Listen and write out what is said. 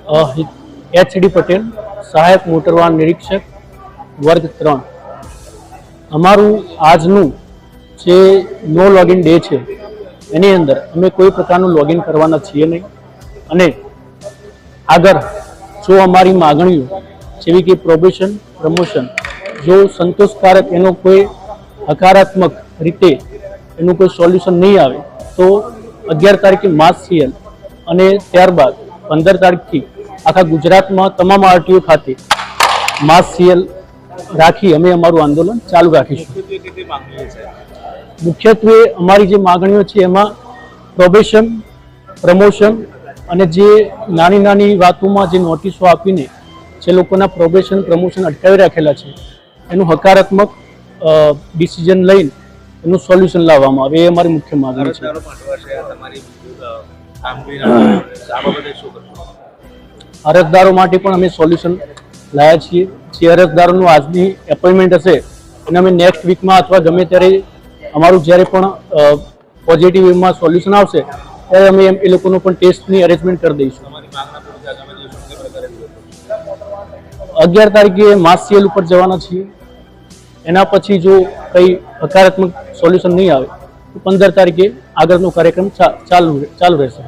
HD Patel, સહાયક motor વાહન નિરીક્ષક, વર્ગ 3. અમારું આજનું જે નો લોગિન ડે છે એની અંદર અમે કોઈ પ્રકારનું લોગિન કરવાના છીએ નહીં, અને આગળ જો અમારી માગણીઓ જેવી કે પ્રોબેશન, પ્રમોશન જો સંતોષકારક એનો કોઈ હકારાત્મક રીતે એનું કોઈ સોલ્યુશન નહીં આવે તો 11 તારીખે માસ સીએલ અને ત્યારબાદ 15 તારીખથી આખા ગુજરાતમાં તમામ આરટીઓ ખાતે માસ સીએલ રાખી અમે અમારું આંદોલન ચાલુ રાખીશું. મુખ્યત્વે અમારી જે માગણીઓ છે એમાં પ્રોબેશન, પ્રમોશન અને જે નાની નાની વાતોમાં જે નોટિસો આપીને જે લોકોના પ્રોબેશન, પ્રમોશન અટકાવી રાખેલા છે એનું હકારાત્મક ડિસિઝન લઈને એનું સોલ્યુશન લાવવામાં આવે, એ અમારી મુખ્ય માગણી છે. અરજદારો માટે પણ અમે સોલ્યુશન લાવ્યા છીએ. જે અરજદારોનું આજની એપોઇન્ટમેન્ટ હશે એને અમે નેક્સ્ટ વીકમાં અથવા ગમે ત્યારે અમારું જ્યારે પણ પોઝિટિવ વેમાં સોલ્યુશન આવશે ત્યારે અમે એ લોકોનો પણ ટેસ્ટની અરેન્જમેન્ટ કરી દઈશું. 11 તારીખે માસ સીએલ ઉપર જવાના છીએ. એના પછી જો કંઈ હકારાત્મક સોલ્યુશન નહીં આવે તો 15 તારીખે આગળનો કાર્યક્રમ ચાલુ રહેશે.